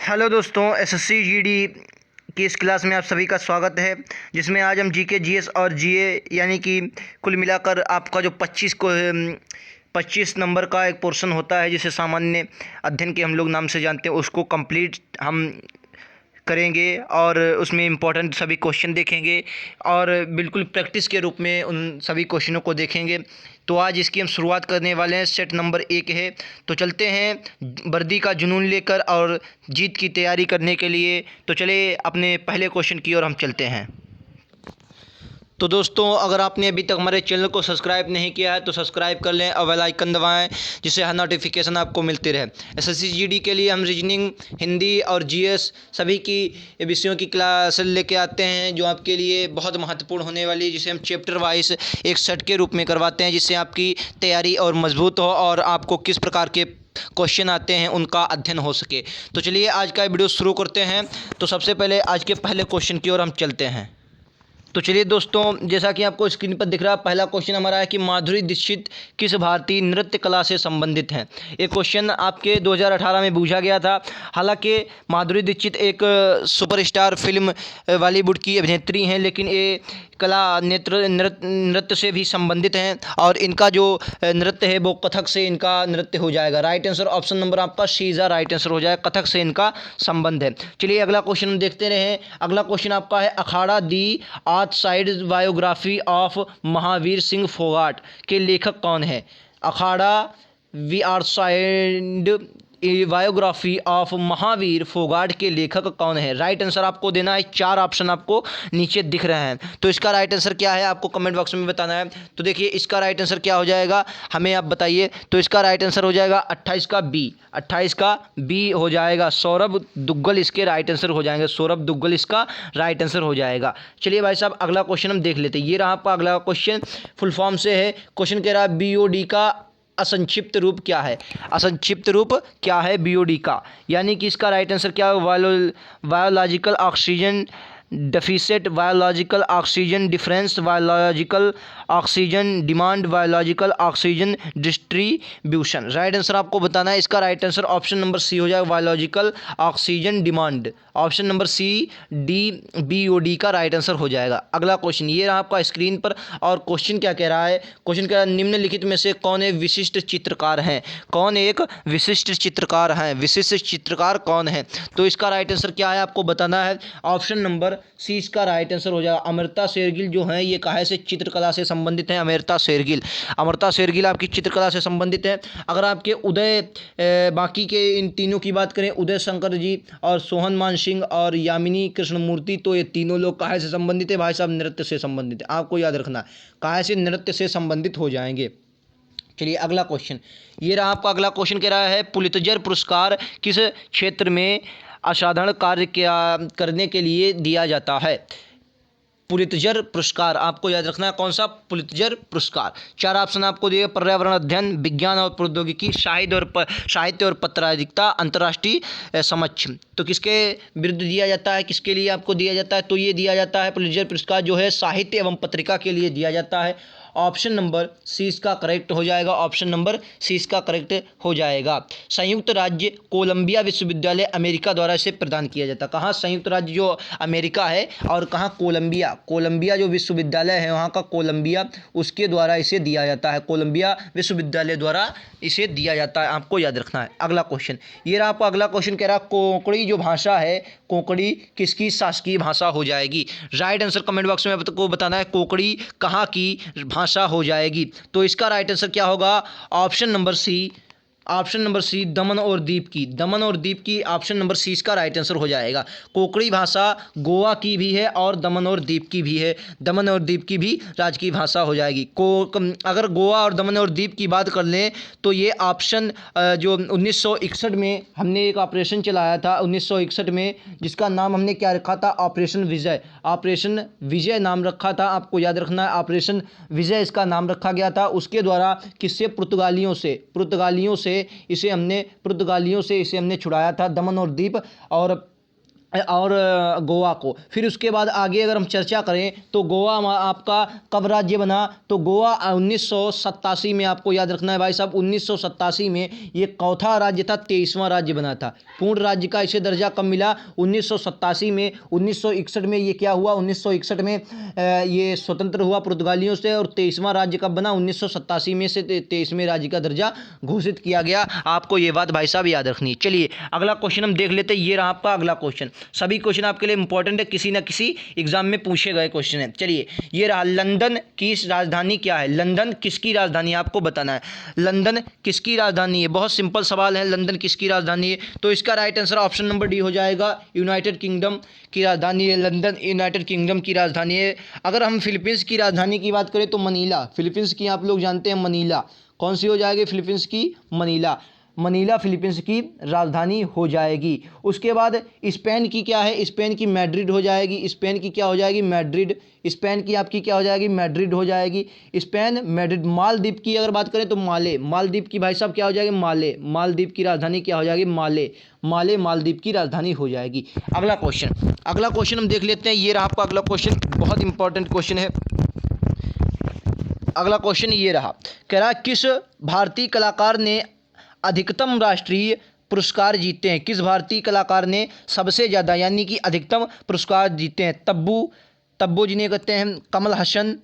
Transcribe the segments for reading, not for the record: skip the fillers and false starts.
Hello दोस्तों, SSC GD की इस क्लास में आप सभी का स्वागत है, जिसमें आज हम जीके जीएस और जीए यानी कि कुल मिलाकर आपका जो 25 नंबर का एक पोर्शन होता है जिसे सामान्य अध्ययन के हम लोग नाम से जानते हैं, उसको कंप्लीट हम करेंगे और उसमें इम्पोर्टेंट सभी क्वेश्चन देखेंगे और बिल्कुल प्रैक्टिस के रूप में उन सभी क्वेश्चनों को देखेंगे। तो आज इसकी हम शुरुआत करने वाले हैं। सेट नंबर 1 है, तो चलते हैं वर्दी का जुनून लेकर और जीत की तैयारी करने के लिए। तो चलिए अपने पहले क्वेश्चन की ओर हम चलते हैं। तो दोस्तों, अगर आपने अभी तक हमारे चैनल को सब्सक्राइब नहीं किया है तो सब्सक्राइब कर लें और बेल आइकन दबाएं, जिससे हर नोटिफिकेशन आपको मिलती रहे। एसएससी जीडी के लिए हम रीजनिंग, हिंदी और जीएस सभी की विषयों की क्लास लेके आते हैं जो आपके लिए बहुत महत्वपूर्ण होने वाली है, जिसे हम चैप्टर वाइज एक सेट के रूप में करवाते हैं, जिससे आपकी तैयारी और मजबूत हो और आपको किस प्रकार के क्वेश्चन आते हैं उनका अध्ययन हो सके। तो चलिए आज का वीडियो शुरू करते हैं। तो सबसे पहले आज के पहले क्वेश्चन की ओर हम चलते हैं। तो चलिए दोस्तों, जैसा कि आपको स्क्रीन पर दिख रहा है, पहला क्वेश्चन हमारा है कि माधुरी दीक्षित किस भारतीय नृत्य कला से संबंधित हैं। ये क्वेश्चन आपके 2018 में पूछा गया था। हालांकि माधुरी दीक्षित एक सुपरस्टार फिल्म बॉलीवुड की अभिनेत्री हैं, लेकिन ये कला नृत्य से भी संबंधित हैं और इनका जो नृत्य है वो कथक से इनका नृत्य हो जाएगा। राइट आंसर ऑप्शन नंबर आपका सी इज राइट आंसर हो जाएगा, कथक से इनका संबंध है। चलिए अगला क्वेश्चन हम देखते रहे। अगला क्वेश्चन आपका है Akhada the side biography of Mahavir Singh Phogat के लेखक कौन है। Akhada we are side biography of Mahavir Phogat के लेखक कौन है। राइट आंसर आपको देना है। 4 ऑप्शन आपको नीचे दिख रहे हैं, तो इसका राइट आंसर क्या है आपको कमेंट बॉक्स में बताना है। तो देखिए इसका राइट आंसर क्या हो जाएगा, हमें आप बताइए। तो इसका राइट आंसर हो जाएगा 28 का बी, 28 का बी हो जाएगा। सौरभ दुग्गल इसके राइट आंसर हो जाएंगे, सौरभ दुग्गल इसका राइट आंसर हो जाएगा। चलिए भाई साहब अगला क्वेश्चन हम देख लेते हैं। ये रहा आपका अगला क्वेश्चन, फुल फॉर्म से है। क्वेश्चन कह रहा है बीओडी का असंक्षिप्त रूप क्या है। असंक्षिप्त रूप क्या है बीओडी का, यानी कि इसका राइट आंसर क्या है, biological oxygen deficit, biological oxygen difference, biological oxygen demand, biological oxygen distribution. Right answer आपको बताना है। इसका right answer option number C हो जाएगा, biological oxygen demand. Option number C D BOD का राइट आंसर हो जाएगा। अगला क्वेश्चन ये रहा आपका स्क्रीन पर, और क्वेश्चन क्या कह रहा है। क्वेश्चन कह रहा है निम्नलिखित में से कौन एक विशिष्ट चित्रकार हैं। कौन एक विशिष्ट चित्रकार हैं, विशिष्ट चित्रकार कौन है। तो इसका राइट आंसर क्या है आपको बताना है। ऑप्शन नंबर सी इसका राइट आंसर हो जाएगा। अमृता शेरगिल जो हैं ये काहे से चित्रकला से संबंधित हैं। अमृता शेरगिल, अमृता शेरगिल आपकी चित्रकला से संबंधित है। अगर आपके बाकी के इन तीनों की बात करें, उदय शंकर जी और सोहन मान सिंह और यामिनी कृष्णमूर्ति, तो ये तीनों लोग काहे से संबंधित है भाई साहब, नृत्य से संबंधित है। आपको याद रखना है काहे से नृत्य से संबंधित हो जाएंगे। चलिए अगला क्वेश्चन ये रहा आपका अगला क्वेश्चन कह रहा है पुलित्जर पुरस्कार किस क्षेत्र में असाधारण कार्य करने के लिए दिया जाता है। पुलित्जर पुरस्कार आपको याद रखना है कौन सा, पुलित्जर पुरस्कार। 4 ऑप्शन आपको दिए, पर्यावरण अध्ययन, विज्ञान और प्रौद्योगिकी, साहित्य और पत्रकारिता, अंतर्राष्ट्रीय समझ। तो किसके विरुद्ध दिया जाता है, किसके लिए आपको दिया जाता है। तो ये दिया जाता है पुलित्जर पुरस्कार जो है साहित्य एवं पत्रिका के लिए दिया जाता है। ऑप्शन नंबर सी इसका करेक्ट हो जाएगा, ऑप्शन नंबर सी इसका करेक्ट हो जाएगा। संयुक्त राज्य कोलंबिया विश्वविद्यालय अमेरिका द्वारा इसे प्रदान किया जाता है। कहाँ, संयुक्त राज्य जो अमेरिका है और कहाँ कोलंबिया, कोलंबिया जो विश्वविद्यालय है वहाँ का कोलंबिया, उसके द्वारा इसे दिया जाता है। कोलंबिया विश्वविद्यालय द्वारा इसे दिया जाता है, आपको याद रखना है। अगला क्वेश्चन ये रहा आपका अगला क्वेश्चन कह रहा है कोंकणी जो भाषा है, कोंकणी किसकी शासकीय भाषा हो जाएगी। राइट आंसर कमेंट बॉक्स में आपको बताना है, कोंकणी कहाँ की भाषा हो जाएगी। तो इसका राइट आंसर क्या होगा, option number C, option number C Daman और दीप की, दमन और दीप की, ऑप्शन नंबर सी इसका राइट आंसर हो जाएगा। कोंकणी भाषा गोवा की भी है और दमन और दीप की भी है, दमन और दीप की भी राजकीय भाषा हो जाएगी। अगर गोवा और दमन और दीप की बात कर लें तो ये ऑप्शन जो 1961 में हमने एक ऑपरेशन चलाया था 1961 में, जिसका नाम हमने क्या रखा था, ऑपरेशन विजय। ऑपरेशन विजय नाम रखा था, आपको याद रखना है, ऑपरेशन विजय इसका नाम रखा गया था। उसके द्वारा किससे, पुर्तगालियों से इसे हमने छुड़ाया था, दमन और दीप। और और गोवा को। फिर उसके बाद आगे अगर हम चर्चा करें तो गोवा आपका कब राज्य बना, तो गोवा 1987 में, आपको याद रखना है भाई साहब, 1987 में ये चौथा राज्य था, 23वां राज्य बना था। पूर्ण राज्य का इसे दर्जा कब मिला, 1987 में। 1961 में ये क्या हुआ, 1961 में ये स्वतंत्र हुआ पुर्तगालियों से, और 23वां राज्य कब बना, 1987 में से 23वें राज्य का दर्जा घोषित किया गया। आपको ये बात भाई साहब याद रखनी है। चलिए अगला क्वेश्चन हम देख लेते हैं। ये रहा आपका अगला क्वेश्चन, सभी क्वेश्चन आपके लिए इंपॉर्टेंट है, किसी ना किसी एग्जाम में पूछे गए क्वेश्चन है। चलिए ये रहा, लंदन की राजधानी क्या है, लंदन किसकी राजधानी है, आपको बताना है लंदन किसकी राजधानी है। बहुत सिंपल सवाल है, लंदन किसकी राजधानी है, तो इसका right answer option number D हो जाएगा, यूनाइटेड किंगडम की राजधानी है लंदन, यूनाइटेड किंगडम की राजधानी है। अगर हम फिलीपींस की राजधानी की बात करें तो मनीला, फिलीपींस की आप लोग जानते हैं मनीला, कौन सी हो जाएगी, फिलीपींस की मनीला, मनीला फिलीपींस की राजधानी हो जाएगी। उसके बाद स्पेन की क्या है, स्पेन की मैड्रिड हो जाएगी, स्पेन की क्या हो जाएगी, मैड्रिड, स्पेन की आपकी क्या हो जाएगी, मैड्रिड हो जाएगी, स्पेन मैड्रिड। मालदीव की अगर बात करें तो माले, मालदीव की भाई साहब क्या हो जाएगी, माले, मालदीव की राजधानी क्या हो जाएगी, माले, माले मालदीव की राजधानी हो जाएगी। अगला क्वेश्चन हम देख लेते हैं। ये रहा आपका अगला क्वेश्चन, बहुत इंपॉर्टेंट क्वेश्चन है। अगला क्वेश्चन ये रहा, कह रहा किस भारतीय कलाकार ने अधिकतम राष्ट्रीय पुरस्कार जीते हैं, किस भारतीय कलाकार ने सबसे ज़्यादा यानी कि अधिकतम पुरस्कार जीते हैं। तब्बू जिन्हें कहते हैं, कमल हसन,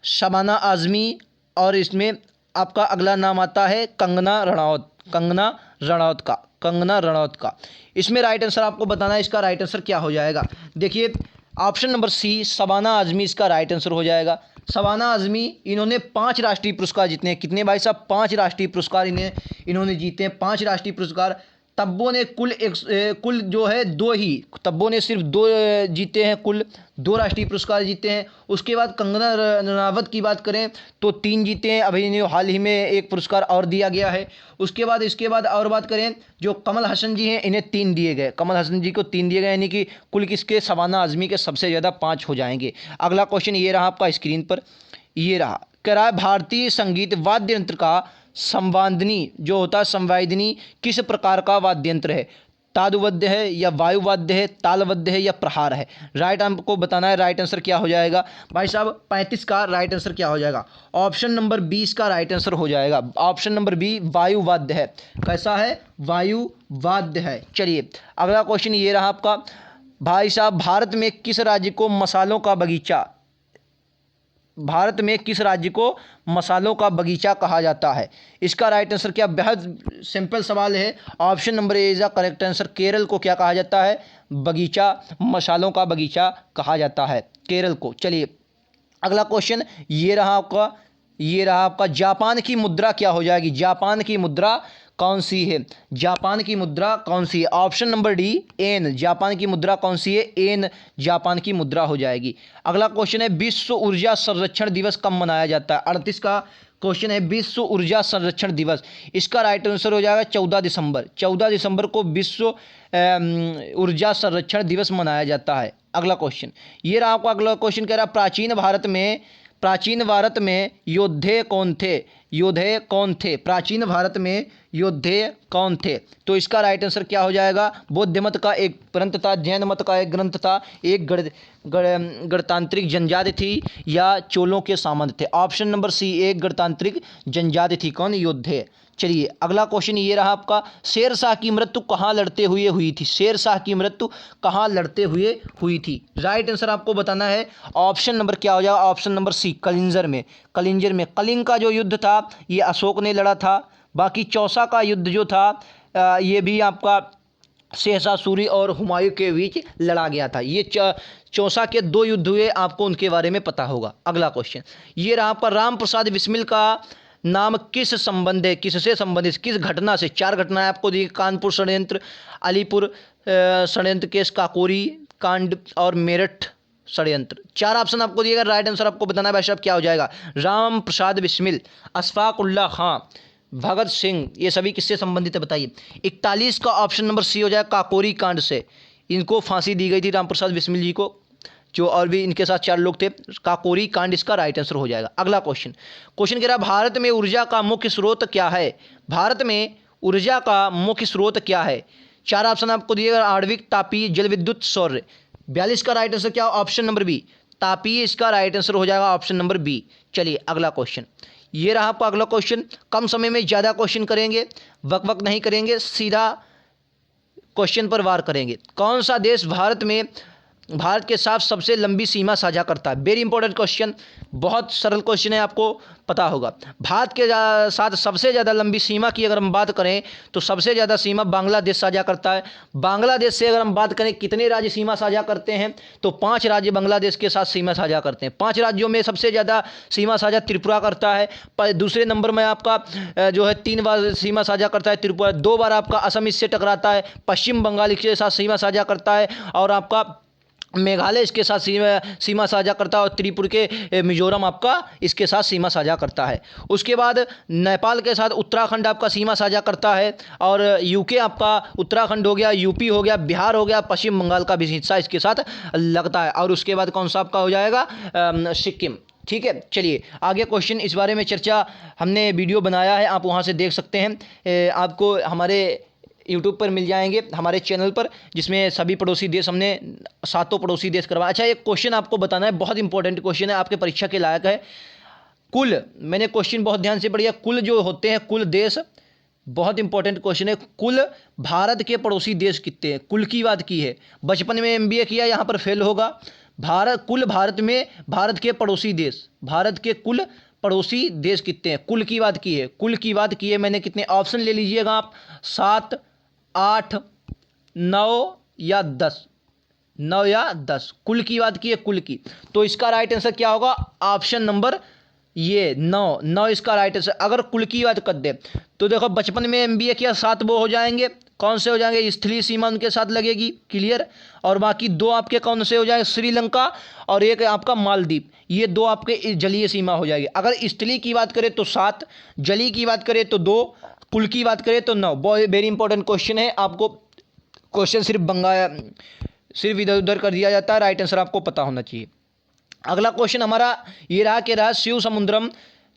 शबाना आज़मी, और इसमें आपका अगला नाम आता है कंगना रनौत, कंगना रनौत का। इसमें राइट आंसर आपको बताना है, इसका राइट आंसर क्या हो जाएगा। देखिए option number C, Shabana Azmi इसका राइट आंसर हो जाएगा। शबाना आज़मी, इन्होंने 5 राष्ट्रीय पुरस्कार जीते हैं। कितने भाई साहब, 5 राष्ट्रीय पुरस्कार इन्होंने जीते हैं, 5 राष्ट्रीय पुरस्कार। तब्बों ने कुल जो है 2 ही, तब्बों ने सिर्फ 2 जीते हैं, कुल 2 राष्ट्रीय पुरस्कार जीते हैं। उसके बाद कंगना रनावत की बात करें तो 3 जीते हैं, अभी इन्हें हाल ही में 1 पुरस्कार और दिया गया है। इसके बाद और बात करें जो कमल हसन जी हैं, इन्हें 3 दिए गए, कमल हसन जी को 3 दिए गए, यानी कि कुल किसके, शबाना आज़मी के सबसे ज़्यादा 5 हो जाएंगे। अगला क्वेश्चन ये रहा आपका स्क्रीन पर, ये रहा, कह रहा है भारतीय संगीत वाद्य यंत्र का संवादिनी जो होता है, संवादिनी किस प्रकार का वाद्य यंत्र है, तादुवाद्य है या वायुवाद्य है, तालवाद्य है या प्रहार है। राइट आपको बताना है, राइट आंसर क्या हो जाएगा भाई साहब, 35 का राइट आंसर क्या हो जाएगा, ऑप्शन नंबर 20 का राइट आंसर हो जाएगा। ऑप्शन नंबर बी वायुवाद्य है, कैसा है, वायुवाद्य है। चलिए अगला क्वेश्चन ये रहा आपका, भाई साहब भारत में किस राज्य को मसालों का बगीचा, भारत में किस राज्य को मसालों का बगीचा कहा जाता है। इसका राइट आंसर क्या, बेहद सिंपल सवाल है, option number A is the correct answer. Kerala को क्या कहा जाता है, बगीचा, मसालों का बगीचा कहा जाता है केरल को। चलिए अगला क्वेश्चन ये रहा आपका, जापान की मुद्रा क्या हो जाएगी, जापान की मुद्रा कौन सी है, जापान की मुद्रा कौन सी है। Option number D yen, Japan की मुद्रा कौन सी है, एन जापान की मुद्रा हो जाएगी। अगला क्वेश्चन है विश्व ऊर्जा संरक्षण दिवस कब मनाया जाता है। 38 का क्वेश्चन है विश्व ऊर्जा संरक्षण दिवस, इसका राइट आंसर हो जाएगा 14 दिसंबर। 14 दिसंबर को विश्व ऊर्जा संरक्षण दिवस मनाया जाता है। अगला क्वेश्चन ये रहा आपका अगला क्वेश्चन, कह रहा प्राचीन भारत में योद्धे कौन थे, प्राचीन भारत में योद्धे कौन थे। तो इसका राइट आंसर क्या हो जाएगा, बौद्ध मत का एक ग्रंथ था, जैन मत का एक ग्रंथ था, एक गणतांत्रिक जनजाति थी या चोलों के सामंत थे। ऑप्शन नंबर सी, एक गणतांत्रिक जनजाति थी, कौन, योद्धे। चलिए अगला क्वेश्चन ये रहा आपका, शेरशाह की मृत्यु कहाँ लड़ते हुए हुई थी, शेरशाह की मृत्यु कहाँ लड़ते हुए हुई थी। राइट आंसर आपको बताना है, ऑप्शन नंबर क्या हो जाएगा, ऑप्शन नंबर सी, कलिंजर में। कलिंग का जो युद्ध था ये अशोक ने लड़ा था। बाकी चौसा का युद्ध जो था ये भी आपका शेरशाह सूरी और हुमायूं के बीच लड़ा गया था। ये चौसा के 2 युद्ध हुए, आपको उनके बारे में पता होगा। अगला क्वेश्चन ये रहा आपका, राम प्रसाद बिस्मिल का नाम किस संबंध है, किससे संबंधित, किस घटना से। 4 घटनाएं आपको दी, कानपुर षड्यंत्र, अलीपुर षड्यंत्र केस, काकोरी कांड और मेरठ षड्यंत्र। 4 ऑप्शन आपको दिएगा, राइट आंसर आपको बताना है भाई साहब क्या हो जाएगा, राम प्रसाद बिस्मिल, अशफाक उल्लाह खां, भगत सिंह, ये सभी किससे संबंधित है बताइए। 41 का ऑप्शन नंबर सी हो जाएगा, काकोरी कांड से, इनको फांसी दी गई थी राम प्रसाद बिस्मिल जी को, जो और भी इनके साथ 4 लोग थे। काकोरी कांड इसका राइट आंसर हो जाएगा। अगला क्वेश्चन कह रहा है, भारत में ऊर्जा का मुख्य स्रोत क्या है, भारत में ऊर्जा का मुख्य स्रोत क्या है। चार ऑप्शन आपको दिए गए, आणविक, तापीय, जल विद्युत, सौर। 42 का राइट आंसर क्या, ऑप्शन नंबर बी, तापीय इसका राइट आंसर हो जाएगा, ऑप्शन नंबर बी। चलिए अगला क्वेश्चन, ये रहा आपका अगला क्वेश्चन। कम समय में ज़्यादा क्वेश्चन करेंगे, वक नहीं करेंगे, सीधा क्वेश्चन पर वार करेंगे। कौन सा देश भारत के साथ सबसे लंबी सीमा साझा करता है? वेरी इंपॉर्टेंट क्वेश्चन, बहुत सरल क्वेश्चन है, आपको पता होगा। भारत के साथ सबसे ज़्यादा लंबी सीमा की अगर हम बात करें तो सबसे ज़्यादा सीमा बांग्लादेश साझा करता है। बांग्लादेश से अगर हम बात करें कितने राज्य सीमा साझा करते हैं, तो 5 राज्य बांग्लादेश के साथ सीमा साझा करते हैं। 5 राज्यों में सबसे ज़्यादा सीमा साझा त्रिपुरा करता है। दूसरे नंबर में आपका जो है 3 बार सीमा साझा करता है त्रिपुरा, 2 बार आपका असम इससे टकराता है, पश्चिम बंगाल इसके साथ सीमा साझा करता है, और आपका मेघालय इसके साथ सीमा साझा करता है, और त्रिपुरा के मिजोरम आपका इसके साथ सीमा साझा करता है। उसके बाद नेपाल के साथ उत्तराखंड आपका सीमा साझा करता है, और यूके आपका उत्तराखंड हो गया, यूपी हो गया, बिहार हो गया, पश्चिम बंगाल का भी हिस्सा इसके साथ लगता है। और उसके बाद कौन सा आपका हो जाएगा, सिक्किम। ठीक है, चलिए आगे क्वेश्चन, इस बारे में चर्चा हमने वीडियो बनाया है, आप वहाँ से देख सकते हैं। आपको हमारे यूट्यूब पर मिल जाएंगे, हमारे चैनल पर, जिसमें सभी पड़ोसी देश हमने 7 पड़ोसी देश करवाया। अच्छा, एक क्वेश्चन आपको बताना है, बहुत इंपॉर्टेंट क्वेश्चन है, आपके परीक्षा के लायक है। कुल, मैंने क्वेश्चन बहुत ध्यान से पढ़िए, कुल जो होते हैं कुल देश, बहुत इंपॉर्टेंट क्वेश्चन है। कुल भारत के पड़ोसी देश कितने हैं, कुल की बात की है, बचपन में MBA किया, यहाँ पर फेल होगा। भारत में भारत के पड़ोसी देश, भारत के कुल पड़ोसी देश कितने हैं, कुल की बात की है, कुल की बात की है मैंने। कितने ऑप्शन ले लीजिएगा आप, 7, 8, 9 या 10, 9 या 10, कुल की बात की है, कुल की। तो इसका राइट आंसर क्या होगा, ऑप्शन नंबर ये 9 इसका राइट आंसर। अगर कुल की बात कर दे तो देखो, बचपन में MBA किया, 7 वो हो जाएंगे, कौन से हो जाएंगे, स्थलीय सीमा उनके साथ लगेगी, क्लियर। और बाकी 2 आपके कौन से हो जाएंगे, श्रीलंका और एक आपका मालदीव, ये 2 आपके जलीय सीमा हो जाएगी। अगर स्थलीय की बात करें तो 7, जलीय की बात करें तो 2, कुल की बात करें तो 9। बहुत वेरी इंपॉर्टेंट क्वेश्चन है, आपको क्वेश्चन सिर्फ इधर उधर कर दिया जाता है, राइट आंसर आपको पता होना चाहिए। अगला क्वेश्चन हमारा ये रहा शिव समुद्रम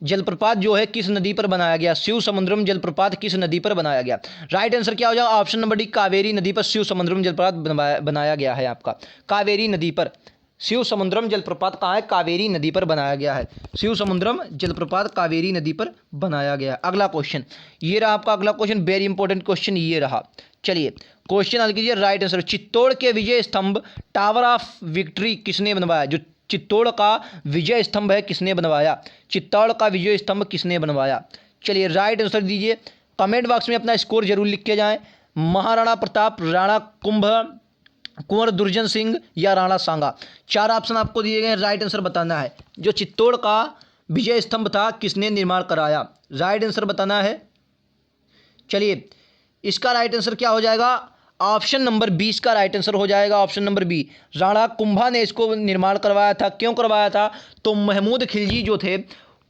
जलप्रपात जो है किस नदी पर बनाया गया, शिव समुद्रम जलप्रपात किस नदी पर बनाया गया। राइट आंसर क्या हो जाएगा, ऑप्शन नंबर डी, कावेरी नदी पर शिव समुद्रम जलप्रपात बनाया गया है आपका, कावेरी नदी पर। शिव समुद्रम जलप्रपात कहाँ है, कावेरी नदी पर बनाया गया है, शिव समुद्रम जलप्रपात कावेरी नदी पर बनाया गया है। अगला क्वेश्चन, ये रहा आपका अगला क्वेश्चन, वेरी इंपॉर्टेंट क्वेश्चन ये रहा। चलिए क्वेश्चन हल कीजिए, राइट आंसर। चित्तौड़ के विजय स्तंभ टावर ऑफ विक्ट्री किसने बनवाया, जो चित्तौड़ का विजय स्तंभ है किसने बनवाया, चित्तौड़ का विजय स्तंभ किसने बनवाया। चलिए राइट आंसर दीजिए, कमेंट बॉक्स में अपना स्कोर जरूर लिख के जाएं। महाराणा प्रताप, राणा कुंवर दुर्जन सिंह या राणा सांगा, 4 ऑप्शन आपको दिए गए हैं, राइट आंसर बताना है। जो चित्तौड़ का विजय स्तंभ था किसने निर्माण कराया, राइट आंसर बताना है। चलिए इसका राइट आंसर क्या हो जाएगा, ऑप्शन नंबर 20 का राइट आंसर हो जाएगा, option number B, Rana Kumbha ने इसको निर्माण करवाया था। क्यों करवाया था, तो महमूद खिलजी जो थे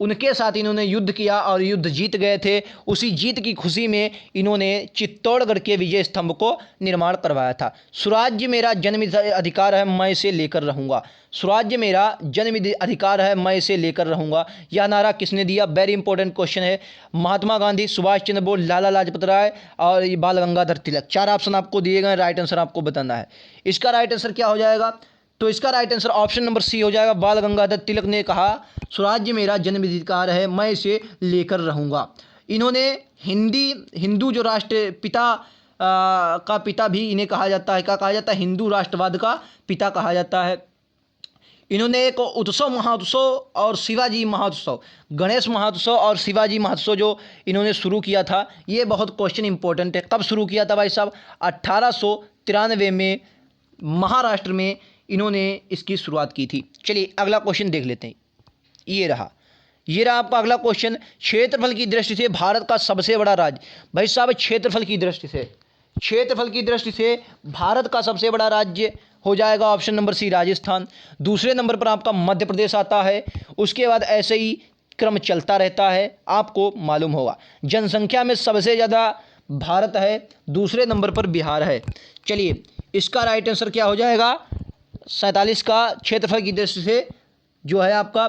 उनके साथ इन्होंने युद्ध किया और युद्ध जीत गए थे, उसी जीत की खुशी में इन्होंने चित्तौड़गढ़ के विजय स्तंभ को निर्माण करवाया था। स्वराज्य मेरा जन्म अधिकार है, मैं इसे लेकर रहूँगा, स्वराज्य मेरा जन्म अधिकार है, मैं इसे लेकर रहूँगा, यह नारा किसने दिया, वेरी इंपॉर्टेंट क्वेश्चन है। महात्मा गांधी, सुभाष चंद्र बोस, लाला लाजपत राय और बाल गंगाधर तिलक। 4 ऑप्शन आपको दिए गए, राइट आंसर आपको बताना है। इसका राइट आंसर क्या हो जाएगा, तो इसका right answer option number C हो जाएगा, बाल गंगाधर तिलक ने कहा स्वराज्य मेरा जन्म अधिकार है, मैं इसे लेकर रहूँगा। इन्होंने हिंदू जो राष्ट्रपिता का पिता भी इन्हें कहा जाता है, क्या कहा जाता है, हिंदू राष्ट्रवाद का पिता कहा जाता है। इन्होंने एक महोत्सव और शिवाजी महोत्सव, गणेश महोत्सव और शिवाजी महोत्सव जो इन्होंने शुरू किया था, ये बहुत क्वेश्चन इंपॉर्टेंट है। कब शुरू किया था भाई साहब, 1893 में महाराष्ट्र में इन्होंने इसकी शुरुआत की थी। चलिए अगला क्वेश्चन देख लेते हैं, ये रहा आपका अगला क्वेश्चन। क्षेत्रफल की दृष्टि से भारत का सबसे बड़ा राज्य, भाई साहब क्षेत्रफल की दृष्टि से भारत का सबसे बड़ा राज्य हो जाएगा ऑप्शन नंबर सी, राजस्थान। दूसरे नंबर पर आपका मध्य प्रदेश आता है, उसके बाद ऐसे ही क्रम चलता रहता है, आपको मालूम होगा। जनसंख्या में सबसे ज़्यादा भारत है, दूसरे नंबर पर बिहार है। चलिए इसका राइट आंसर क्या हो जाएगा, 47 का क्षेत्रफल की दृष्टि से जो है आपका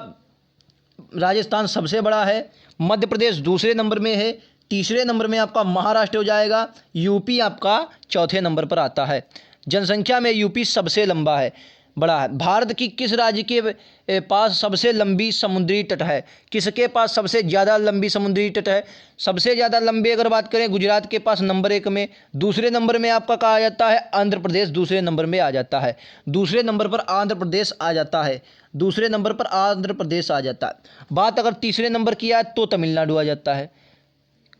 राजस्थान सबसे बड़ा है, मध्य प्रदेश दूसरे नंबर में है, तीसरे नंबर में आपका महाराष्ट्र हो जाएगा। यूपी आपका चौथे नंबर पर आता है। जनसंख्या में यूपी सबसे लंबा है, बड़ा है। भारत की किस राज्य के पास सबसे लंबी समुद्री तट है? किसके पास सबसे ज़्यादा लंबी समुद्री तट है? सबसे ज़्यादा लंबी अगर बात करें, गुजरात के पास नंबर 1 में। दूसरे नंबर में आपका कहा जाता है आंध्र प्रदेश, दूसरे नंबर में आ जाता है। दूसरे नंबर पर आंध्र प्रदेश आ जाता है। दूसरे नंबर पर आंध्र प्रदेश आ जाता है। बात अगर तीसरे नंबर की आए तो तमिलनाडु आ जाता है।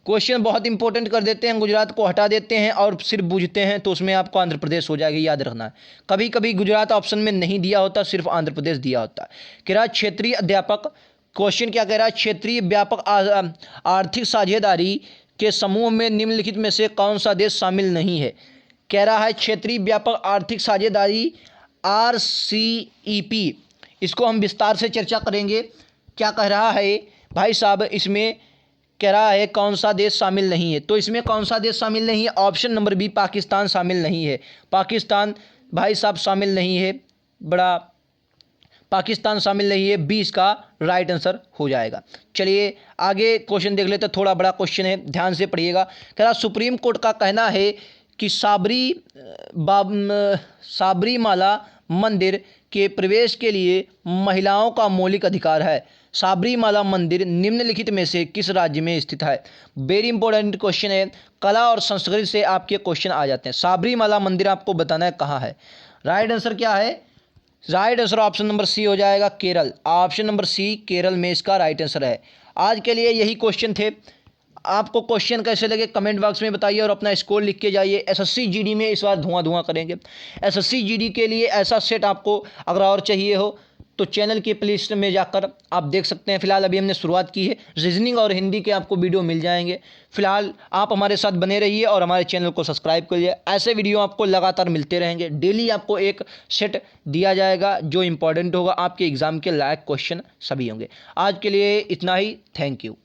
क्वेश्चन बहुत इंपॉर्टेंट कर देते हैं, गुजरात को हटा देते हैं और सिर्फ बूझते हैं, तो उसमें आपको आंध्र प्रदेश हो जाएगा, याद रखना है। कभी कभी गुजरात ऑप्शन में नहीं दिया होता, सिर्फ आंध्र प्रदेश दिया होता है। कह रहा है क्षेत्रीय अध्यापक, क्वेश्चन क्या कह रहा है? क्षेत्रीय व्यापक आर्थिक साझेदारी के समूह में निम्नलिखित में से कौन सा देश शामिल नहीं है? कह रहा है क्षेत्रीय व्यापक आर्थिक साझेदारी RCEP, इसको हम विस्तार से चर्चा करेंगे। क्या कह रहा है भाई साहब? इसमें कह रहा है कौन सा देश शामिल नहीं है, तो इसमें कौन सा देश शामिल नहीं है? ऑप्शन नंबर बी, पाकिस्तान शामिल नहीं है। पाकिस्तान भाई साहब शामिल नहीं है, बड़ा पाकिस्तान शामिल नहीं है। बी इसका राइट आंसर हो जाएगा। चलिए आगे क्वेश्चन देख लेते, थोड़ा बड़ा क्वेश्चन है, ध्यान से पढ़िएगा। कह रहा सुप्रीम कोर्ट का कहना है कि साबरीमाला मंदिर के प्रवेश के लिए महिलाओं का मौलिक अधिकार है। साबरीमाला मंदिर निम्नलिखित में से किस राज्य में स्थित है? वेरी इंपॉर्टेंट क्वेश्चन है, कला और संस्कृति से आपके क्वेश्चन आ जाते हैं। साबरीमाला मंदिर आपको बताना है कहाँ है। राइट आंसर क्या है? Right answer option number C हो जाएगा, Kerala. Option number C, Kerala में इसका राइट आंसर है। आज के लिए यही क्वेश्चन थे। आपको क्वेश्चन कैसे लगे कमेंट बॉक्स में बताइए और अपना स्कोर लिख के जाइए। SSC GD में इस बार धुआं करेंगे। SSC GD के लिए ऐसा सेट आपको अगर और चाहिए हो तो चैनल की प्लेलिस्ट में जाकर आप देख सकते हैं। फिलहाल अभी हमने शुरुआत की है, रीजनिंग और हिंदी के आपको वीडियो मिल जाएंगे। फिलहाल आप हमारे साथ बने रहिए और हमारे चैनल को सब्सक्राइब करिए। ऐसे वीडियो आपको लगातार मिलते रहेंगे। डेली आपको एक सेट दिया जाएगा जो इंपॉर्टेंट होगा, आपके एग्जाम के लायक क्वेश्चन सभी होंगे। आज के लिए इतना ही, थैंक यू।